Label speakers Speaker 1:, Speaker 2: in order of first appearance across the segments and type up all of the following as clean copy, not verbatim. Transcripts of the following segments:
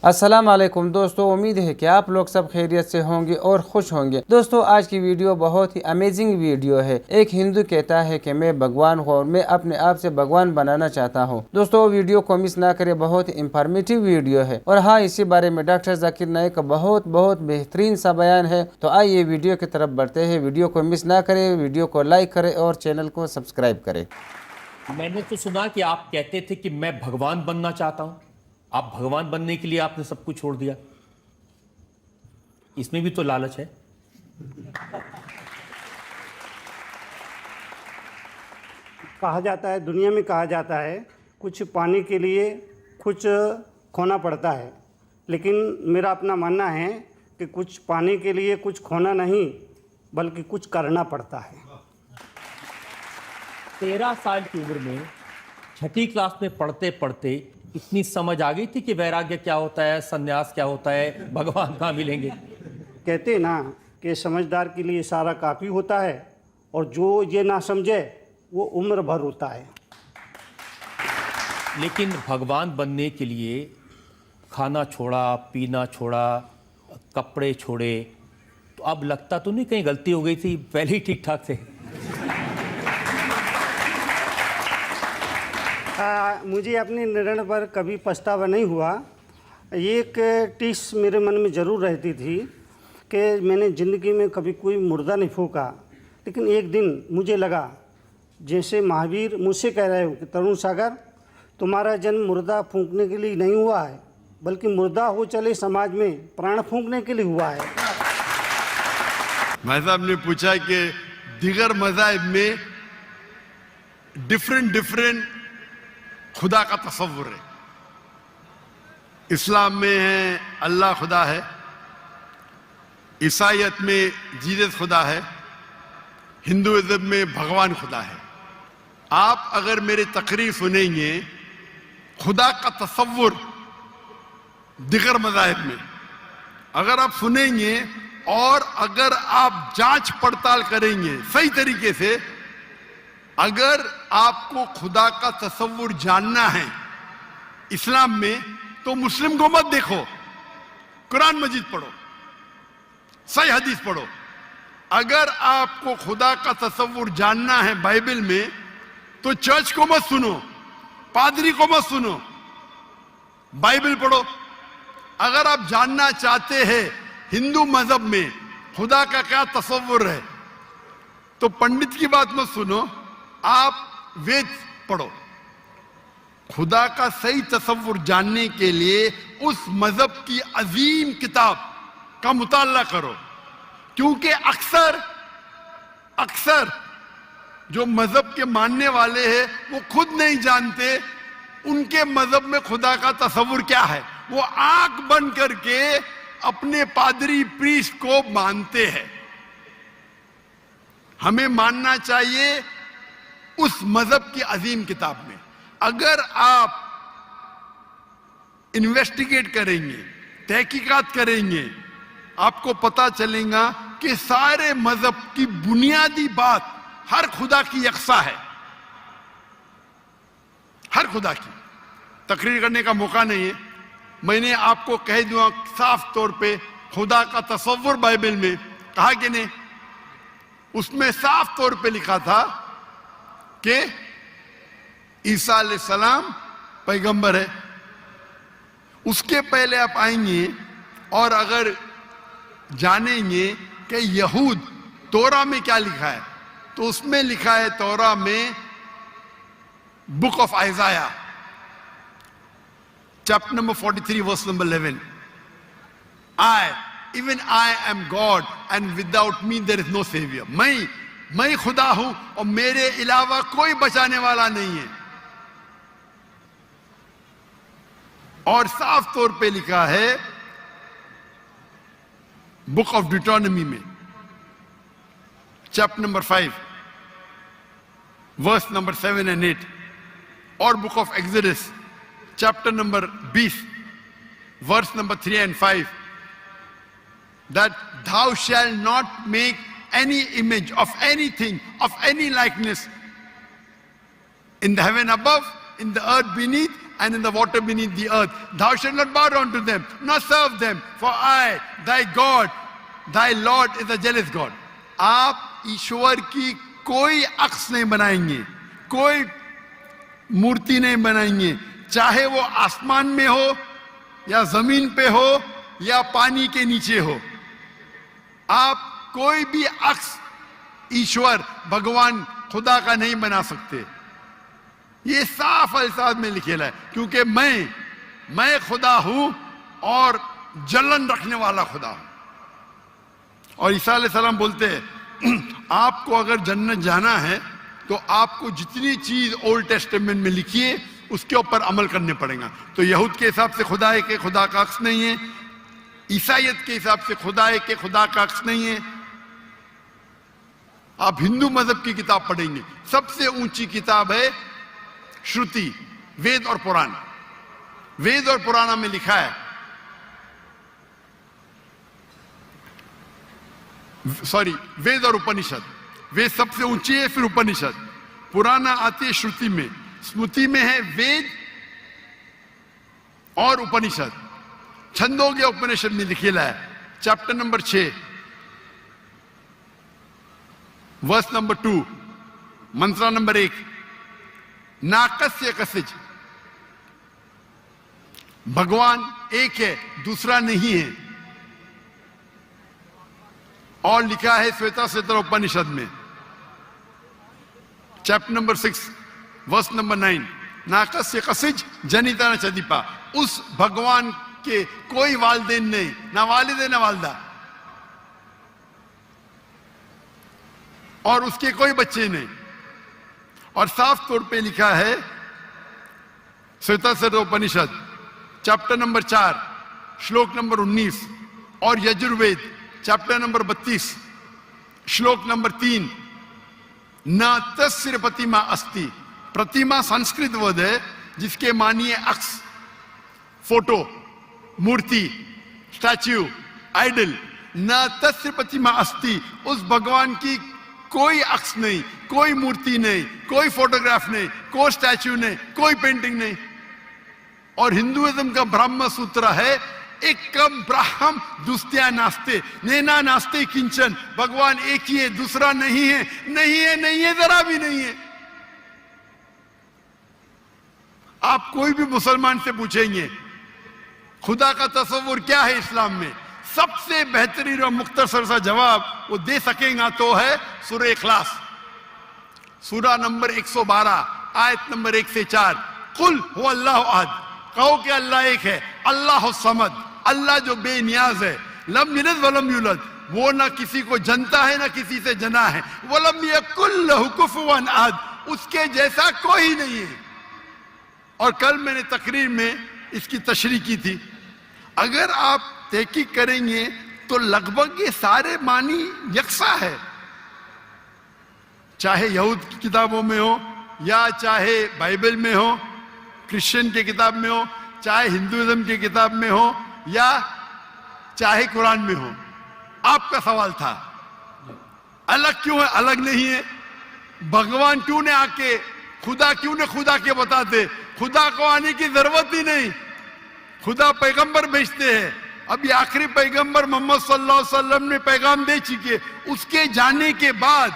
Speaker 1: अस्सलाम वालेकुम दोस्तों, उम्मीद है कि आप लोग सब खैरियत से होंगे और खुश होंगे। दोस्तों, आज की वीडियो बहुत ही अमेजिंग वीडियो है। एक हिंदू कहता है कि मैं भगवान हूँ और मैं अपने आप से भगवान बनाना चाहता हूँ। दोस्तों, वीडियो को मिस ना करें, बहुत ही इंफॉर्मेटिव वीडियो है। और हाँ, इसी बारे में डॉक्टर जाकिर नाइक का बहुत बेहतरीन सा बयान है। तो आइए वीडियो की तरफ बढ़ते हैं। वीडियो को मिस ना करें, वीडियो को लाइक करें और चैनल को सब्सक्राइब करें।
Speaker 2: मैंने तो सुना कि आप कहते थे कि मैं भगवान बनना चाहता हूं। आप भगवान बनने के लिए आपने सब कुछ छोड़ दिया। इसमें भी तो लालच है।
Speaker 3: कहा जाता है, दुनिया में कहा जाता है, कुछ पाने के लिए कुछ खोना पड़ता है। लेकिन मेरा अपना मानना है कि कुछ पाने के लिए कुछ खोना नहीं, बल्कि कुछ करना पड़ता है।
Speaker 2: 13 साल की उम्र में छठी क्लास में पढ़ते पढ़ते इतनी समझ आ गई थी कि वैराग्य क्या होता है, सन्यास क्या होता है, भगवान कहाँ मिलेंगे।
Speaker 3: कहते हैं ना कि समझदार के लिए सारा काफ़ी होता है, और जो ये ना समझे वो उम्र भर होता है।
Speaker 2: लेकिन भगवान बनने के लिए खाना छोड़ा, पीना छोड़ा, कपड़े छोड़े, तो अब लगता तो नहीं कहीं गलती हो गई थी, पहले ही ठीक ठाक थे।
Speaker 3: मुझे अपने निर्णय पर कभी पछतावा नहीं हुआ। एक टिस मेरे मन में ज़रूर रहती थी कि मैंने ज़िंदगी में कभी कोई मुर्दा नहीं फूंका। लेकिन एक दिन मुझे लगा जैसे महावीर मुझसे कह रहे हो कि तरुण सागर, तुम्हारा जन्म मुर्दा फूंकने के लिए नहीं हुआ है, बल्कि मुर्दा हो चले समाज में प्राण फूंकने के लिए हुआ है।
Speaker 4: भाई साहब ने पूछा कि दीगर मज़ाहिब में डिफरेंट खुदा का तस्वुर है। इस्लाम में है अल्लाह खुदा है, ईसाईयत में जीसस खुदा है, हिंदुइज्म में भगवान खुदा है। आप अगर मेरे तकरीर सुनेंगे, खुदा का तस्वुर दिगर मज़ाहिब में अगर आप सुनेंगे और अगर आप जांच पड़ताल करेंगे सही तरीके से, अगर आपको खुदा का तस्वुर जानना है इस्लाम में, तो मुस्लिम को मत देखो, कुरान मजीद पढ़ो, सही हदीस पढ़ो। अगर आपको खुदा का तस्वुर जानना है बाइबल में, तो चर्च को मत सुनो, पादरी को मत सुनो, बाइबल पढ़ो। अगर आप जानना चाहते हैं हिंदू मजहब में खुदा का क्या तस्वुर है, तो पंडित की बात मत सुनो, आप वेद पढ़ो। खुदा का सही तस्वुर जानने के लिए उस मजहब की अजीम किताब का मुताला करो। क्योंकि अक्सर जो मजहब के मानने वाले हैं वो खुद नहीं जानते उनके मजहब में खुदा का तस्वुर क्या है। वो आंख बंद करके अपने पादरी प्रीस्ट को मानते हैं। हमें मानना चाहिए उस मजहब की अजीम किताब में। अगर आप इन्वेस्टिगेट करेंगे, तहकीकात करेंगे, आपको पता चलेगा कि सारे मजहब की बुनियादी बात हर खुदा की यकसा है। हर खुदा की तकरीर करने का मौका नहीं है। मैंने आपको कह दूंगा साफ तौर पे, खुदा का तस्वुर बाइबल में कहा कि नहीं, उसमें साफ तौर पे लिखा था कि ईसा अलैहिस्सलाम पैगंबर है। उसके पहले आप आएंगे और अगर जानेंगे कि यहूद तोरा में क्या लिखा है, तो उसमें लिखा है तोरा में book of Isaiah chapter number 43 verse number 11, even I am God and without me there is no savior। मैं खुदा हूं और मेरे अलावा कोई बचाने वाला नहीं है। और साफ तौर पे लिखा है बुक ऑफ डिटोनॉमी में chapter number 5 verse number 7 and 8, और book of Exodus chapter number 20 verse number 3 and 5, that thou shalt not make any image of anything, of any likeness in the heaven above, in the earth beneath, and in the water beneath the earth. Thou shalt not bow down to them, nor serve them, for I, thy God, thy Lord is a jealous God. आप ईश्वर की कोई अक्स नहीं बनाएंगे, कोई मूर्ति नहीं बनाएंगे, चाहे वो आसमान में हो या जमीन पे हो या पानी के नीचे हो. आप कोई भी अक्स ईश्वर भगवान खुदा का नहीं बना सकते. ये साफ अल्फाज में लिखेला है, क्योंकि मैं खुदा हूं और जलन रखने वाला खुदा हूं. और ईसा अलैहिस्सलाम बोलते हैं आपको अगर जन्नत जाना है तो आपको जितनी चीज ओल्ड टेस्टामेंट में लिखी है उसके ऊपर अमल करने पड़ेगा. तो यहूद के हिसाब से खुदा है कि खुदा का अक्स नहीं है, ईसाईयत के हिसाब से खुदा है कि खुदा का अक्स नहीं है. आप हिंदू मजहब की किताब पढ़ेंगे, सबसे ऊंची किताब है श्रुति, वेद और पुराण. वेद और पुराण में लिखा है, सॉरी वेद और उपनिषद. वेद सबसे ऊंची है, फिर उपनिषद, पुराना आती है श्रुति में, स्मृति में है वेद और उपनिषद. छंदोग्य उपनिषद में लिखेला है, चैप्टर नंबर 6 वर्स नंबर 2, मंत्र नंबर 1, नाकस्य कसिज, भगवान एक है, दूसरा नहीं है. और लिखा है श्वेता श्वेतर उपनिषद में, चैप्टर नंबर 6 वर्स नंबर 9, नाकस्य कसिज जनिता न चदीपा. उस भगवान के कोई वालिदैन नहीं, ना वालिद है ना वालदा, और उसके कोई बच्चे नहीं. और साफ तौर पे लिखा है श्वेता श्वेतर उपनिषद चैप्टर नंबर 4 श्लोक नंबर 19 और यजुर्वेद चैप्टर नंबर 32 श्लोक नंबर 3, न तस्य प्रतिमा अस्ति. प्रतिमा संस्कृत वर्ड है जिसके मानिए अक्स, फोटो, मूर्ति, स्टैच्यू, आइडल. न तस्य प्रतिमा अस्ति, उस भगवान की कोई अक्स नहीं, कोई मूर्ति नहीं, कोई फोटोग्राफ नहीं, कोई स्टैच्यू नहीं, कोई पेंटिंग नहीं. और हिंदुइज्म का ब्रह्म सूत्र है, एकम ब्रह्म दुस्त्या नास्ते, नैना नास्ते किंचन. भगवान एक ही है, दूसरा नहीं है, नहीं है, नहीं है, जरा भी नहीं है. आप कोई भी मुसलमान से पूछेंगे खुदा का तस्वुर क्या है इस्लाम में, सबसे बेहतरीन और मुख्तसर सा जवाब वो दे सकेगा तो है सूरह इखलास, सूरा नंबर 112 आयत नंबर 1 से 4. कुल हुवा अल्लाहु अहद, कहो कि अल्लाह एक है, अल्लाह समद, अल्लाह जो बेनियाज है, लम यलिद वलम यूलद, वो ना किसी को जनता है ना किसी से जना है, वलम यकुल लहु कुफुवन अहद, उसके जैसा कोई नहीं है. और कल मैंने तकरीर में इसकी तशरीह की थी. अगर आप तहकीक करेंगे तो लगभग ये सारे मानी यकसा है, चाहे यहूद की किताबों में हो या चाहे बाइबल में हो, क्रिश्चियन की किताब में हो, चाहे हिंदुइज्म की किताब में हो या चाहे कुरान में हो. आपका सवाल था अलग क्यों है, अलग नहीं है. भगवान क्यों ने आके, खुदा क्यों ने खुदा के बताते, खुदा को आने की जरूरत ही नहीं. खुदा पैगंबर भेजते हैं. अभी आखिरी पैगंबर मोहम्मद सल्लल्लाहु अलैहि वसल्लम ने पैगाम दे चुके, उसके जाने के बाद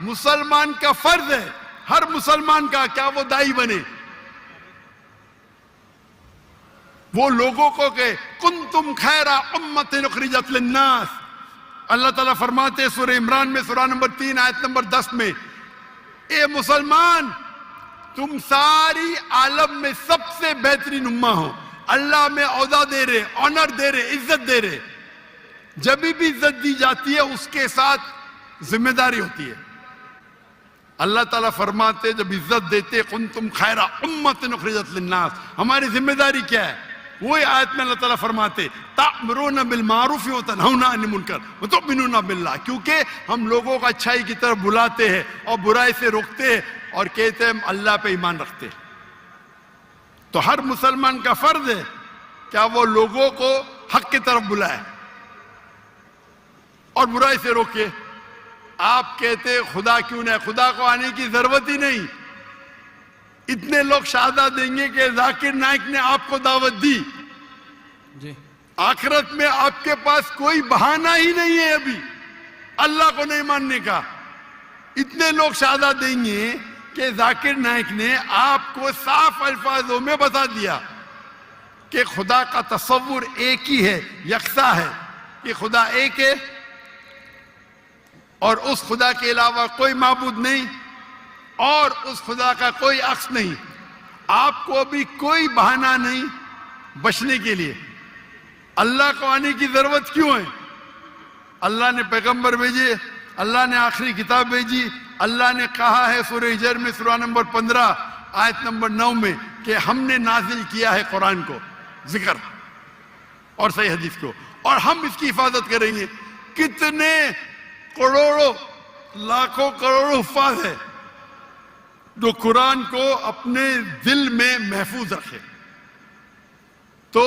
Speaker 4: मुसलमान का फर्ज है, हर मुसलमान का, क्या वो दाई बने, वो लोगों को कहे कुंतुम खैरा उम्मतिन उखरिजत लिन्नास. अल्लाह ताला फरमाते हैं सूरह इमरान में सूरा नंबर 3 आयत नंबर 10 में, ए मुसलमान तुम सारी आलम में सबसे बेहतरीन उम्मा हो. अल्लाह में औदा दे रहे, ऑनर दे रहे, इज्जत दे रहे. जब भी इज्जत दी जाती है उसके साथ जिम्मेदारी होती है. अल्लाह ताला फरमाते जब इज्जत देते कुंतुम खैरा उम्मतिन उखरिजत लिन्नास, हमारी जिम्मेदारी क्या है. वही आयत में अल्लाह ताला फरमाते तामुरूना बिल मारूफ व तनहौना अनिल मुनकर व तुमिनूना बिल्लाह, क्योंकि हम लोगों को अच्छाई की तरफ बुलाते हैं और बुराई से रोकते हैं और कहते हैं हम अल्लाह पे ईमान रखते हैं. तो हर मुसलमान का फर्ज है क्या वो लोगों को हक की तरफ बुलाए और बुराई से रोके. आप कहते खुदा क्यों नहीं, खुदा को आने की जरूरत ही नहीं. इतने लोग शहादत देंगे कि जाकिर नाइक ने आपको दावत दी,
Speaker 5: जी
Speaker 4: आखिरत में आपके पास कोई बहाना ही नहीं है अभी अल्लाह को नहीं मानने का। इतने लोग शहादत देंगे कि जाकिर नाइक ने आपको साफ अल्फाजों में बता दिया कि खुदा का तस्वुर एक ही है, यकसा है, कि खुदा एक है और उस खुदा के अलावा कोई माबूद नहीं और उस खुदा का कोई अक्स नहीं। आपको अभी कोई बहाना नहीं बचने के लिए। अल्लाह को आने की जरूरत क्यों है? अल्लाह ने पैगंबर भेजे, अल्लाह ने आखिरी किताब भेजी, अल्लाह ने कहा है सूरह हिजर में सूरा नंबर 15 आयत नंबर 9 में कि हमने नाजिल किया है कुरान को, जिक्र और सही हदीस को, और हम इसकी हिफाजत करेंगे। कितने करोड़ों लाखों करोड़ों हुफ्फाज़ है जो कुरान को अपने दिल में महफूज रखे। तो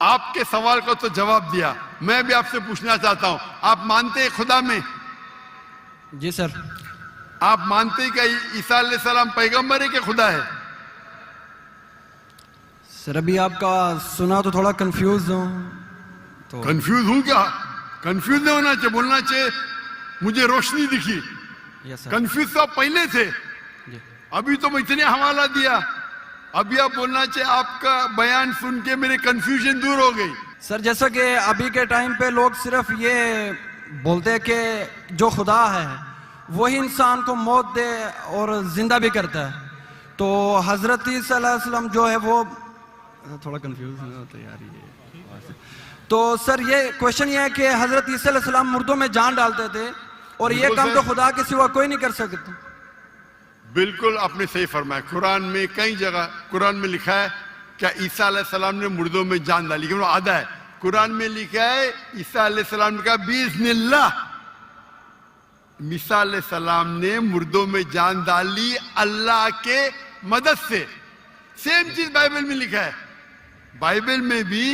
Speaker 4: आपके सवाल का तो जवाब दिया। मैं भी आपसे पूछना चाहता हूं, आप मानते हैं खुदा में?
Speaker 5: जी सर।
Speaker 4: आप मानते हैं कि ईसा अलैहिस्सलाम पैगंबर है कि खुदा है?
Speaker 5: सर अभी आपका सुना तो थोड़ा कंफ्यूज हूँ। तो
Speaker 4: कंफ्यूज हूं क्या? कंफ्यूज नहीं होना चाहिए, बोलना चाहिए मुझे रोशनी दिखी।
Speaker 5: Yes sir.
Speaker 4: कंफ्यूज तो आप पहले थे,
Speaker 5: जी
Speaker 4: अभी तो मैं इतने हवाला दिया, अभी आप बोलना चाहिए आपका बयान सुन के मेरे कंफ्यूजन दूर हो गई।
Speaker 5: सर जैसा कि अभी के टाइम पे लोग सिर्फ ये बोलते हैं कि जो खुदा है वही इंसान को मौत दे और जिंदा भी करता है, तो हजरत ईसा अलैहिस्सलाम जो है वो थोड़ा कंफ्यूज होता है यार ये। तो सर ये क्वेश्चन ये है कि हजरत ईसा अलैहिस्सलाम मुर्दों में जान डालते थे और ये काम तो खुदा के सिवा कोई नहीं कर सकता।
Speaker 4: बिल्कुल आपने सही फरमाया। कुरान में कई जगह कुरान में लिखा है क्या ईसा अलैहिस्सलाम ने मुर्दों में जान डाली, क्योंकि वो आधा है। कुरान में लिखा है ईसा अलैहिस्सलाम ने कहा बिस्मिल्लाह, ईसा अलैहिस्सलाम ने मुर्दों में जान डाली अल्लाह के मदद से। सेम चीज बाइबल में लिखा है। बाइबल में भी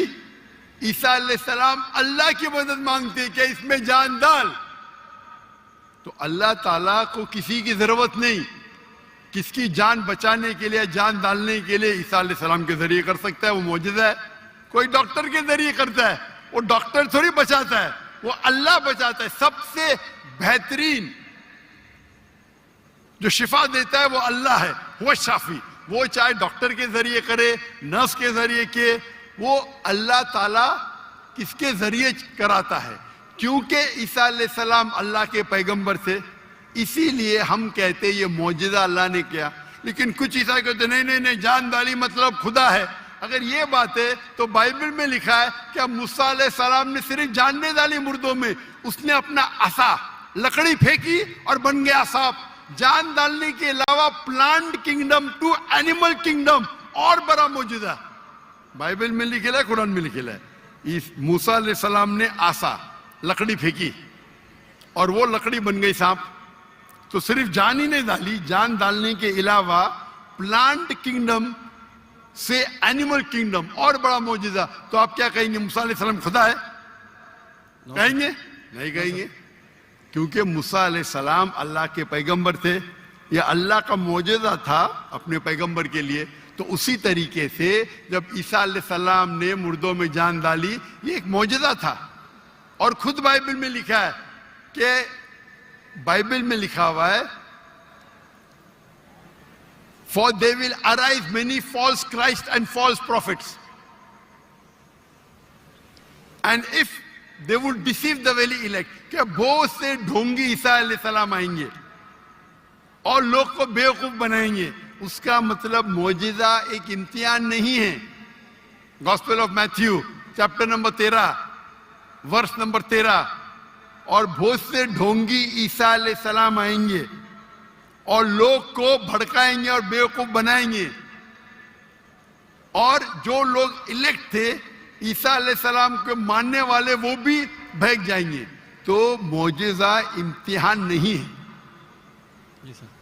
Speaker 4: ईसा अलैहिस्सलाम अल्लाह की मदद मांगते हैं कि इसमें जान डाल। तो अल्लाह ताला को किसी की जरूरत नहीं, किसकी जान बचाने के लिए जान डालने के लिए ईसा अलैहिस्सलाम के जरिए कर सकता है। वो मौजूदा है। कोई डॉक्टर के जरिए करता है, वो डॉक्टर थोड़ी बचाता है, वो अल्लाह बचाता है। सबसे बेहतरीन जो शिफा देता है वो अल्लाह है, वो शाफी। वो चाहे डॉक्टर के जरिए करे, नर्स के जरिए के, वो अल्लाह ताला किसके जरिए कराता है, क्योंकि ईसा अलैहिस्सलाम अल्लाह के पैगंबर थे। इसीलिए हम कहते ये मौजूदा अल्लाह ने किया। लेकिन कुछ ईसाई कहते नहीं नहीं नहीं, जान डाली मतलब खुदा है। अगर ये बात है तो बाइबल में लिखा है कि मूसा अलैहिस्सलाम ने सिर्फ जानने डाली मुर्दों में, उसने अपना असा लकड़ी फेंकी और बन गया सांप। जान डालने के अलावा plant kingdom to animal kingdom और बड़ा मौजूदा बाइबल में लिखेला है, कुरान में लिखेला है। इस मूसा अलैहिस्सलाम ने आसा लकड़ी फेंकी और वो लकड़ी बन गई सांप। तो सिर्फ जान ही नहीं डाली, जान डालने के अलावा प्लांट किंगडम से एनिमल किंगडम और बड़ा मौजूदा। तो आप क्या कहेंगे, मूसा अलैहिस्सलाम खुदा है? कहेंगे? नहीं कहेंगे, क्योंकि मूसा अलैहिस्सलाम अल्लाह के पैगंबर थे। यह अल्लाह का मौजूदा था अपने पैगंबर के लिए। तो उसी तरीके से जब ईसा अलैहिस्सलाम ने मुर्दों में जान डाली, ये एक मौजूदा था। और खुद बाइबल में लिखा है कि बाइबल में लिखा हुआ है for they will arise many false Christ and false prophets and if they would deceive the very elect, क्या बहुत से ढोंगी ईसा अलैहिस्सलाम आएंगे और लोग को बेवकूफ बनाएंगे। उसका मतलब मौजूदा एक इम्तिहान नहीं है। Gospel of Matthew chapter number 13 वर्ष नंबर 13, और बहुत से ढोंगी ईसा अलैहिस्सलाम आएंगे और लोग को भड़काएंगे और बेवकूफ बनाएंगे। और जो लोग इलेक्ट थे ईसा अलैहिस्सलाम के मानने वाले, वो भी भाग जाएंगे। तो मौजूदा इम्तिहान नहीं है।
Speaker 5: जी सर।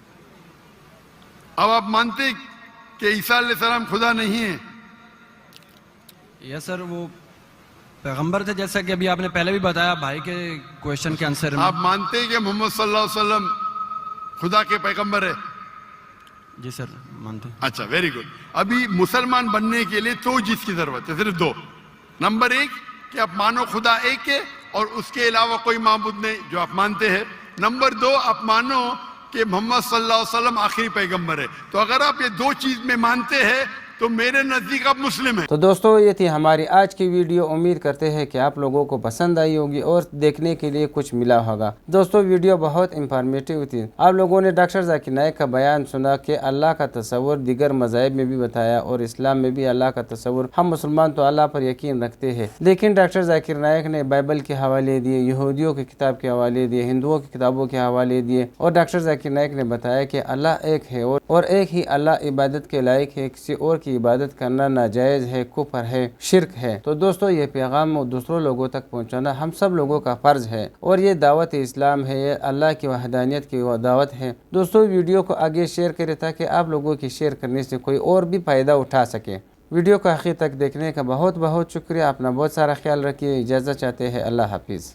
Speaker 4: अब आप मानते कि ईसा अलैहिस्सलाम खुदा नहीं है?
Speaker 5: यस सर, वो पैगंबर थे, जैसा कि अभी आपने पहले भी बताया भाई के क्वेश्चन के आंसर में।
Speaker 4: आप मानते हैं कि मोहम्मद सल्लल्लाहु अलैहि वसल्लम खुदा के पैगंबर है?
Speaker 5: जी सर मानते हैं।
Speaker 4: अच्छा, वेरी गुड। अभी मुसलमान बनने के लिए 2 चीज की जरूरत है, सिर्फ 2। नंबर 1 कि आप मानो खुदा एक है और उसके अलावा कोई माबूद नहीं, जो आप मानते हैं। नंबर 2, आप मानो कि मोहम्मद सल्लल्लाहु अलैहि वसल्लम आखिरी पैगंबर है। तो अगर आप ये 2 चीज में मानते हैं तो मेरे नजदीक आप मुस्लिम हैं।
Speaker 1: तो दोस्तों ये थी हमारी आज की वीडियो। उम्मीद करते हैं कि आप लोगों को पसंद आई होगी और देखने के लिए कुछ मिला होगा। दोस्तों वीडियो बहुत इंफॉर्मेटिव थी। आप लोगों ने डॉक्टर जाकिर नाइक का बयान सुना कि अल्लाह का तस्वुर दीगर मज़ाहिब में भी बताया और इस्लाम में भी अल्लाह का तस्वुर। हम मुसलमान तो अल्लाह पर यकीन रखते हैं, लेकिन डॉक्टर जाकिर नाइक ने बाइबल के हवाले दिए, यहूदियों की किताब के हवाले दिए, हिंदुओं की किताबों के हवाले दिए और डॉक्टर जाकिर नाइक ने बताया कि अल्लाह एक है और एक ही अल्लाह इबादत के लायक है। किसी और की इबादत करना नाजायज़ है, कुफर है, शिरक है। तो दोस्तों ये पैगाम दूसरों लोगों तक पहुंचाना हम सब लोगों का फ़र्ज़ है और ये दावत इस्लाम है, ये अल्लाह की वहदानियत की दावत है। दोस्तों वीडियो को आगे शेयर करें ताकि आप लोगों की शेयर करने से कोई और भी फ़ायदा उठा सके। वीडियो को आखिर तक देखने का बहुत बहुत शुक्रिया। अपना बहुत सारा ख्याल रखिए। इजाज़त चाहते हैं। अल्लाह हाफिज़।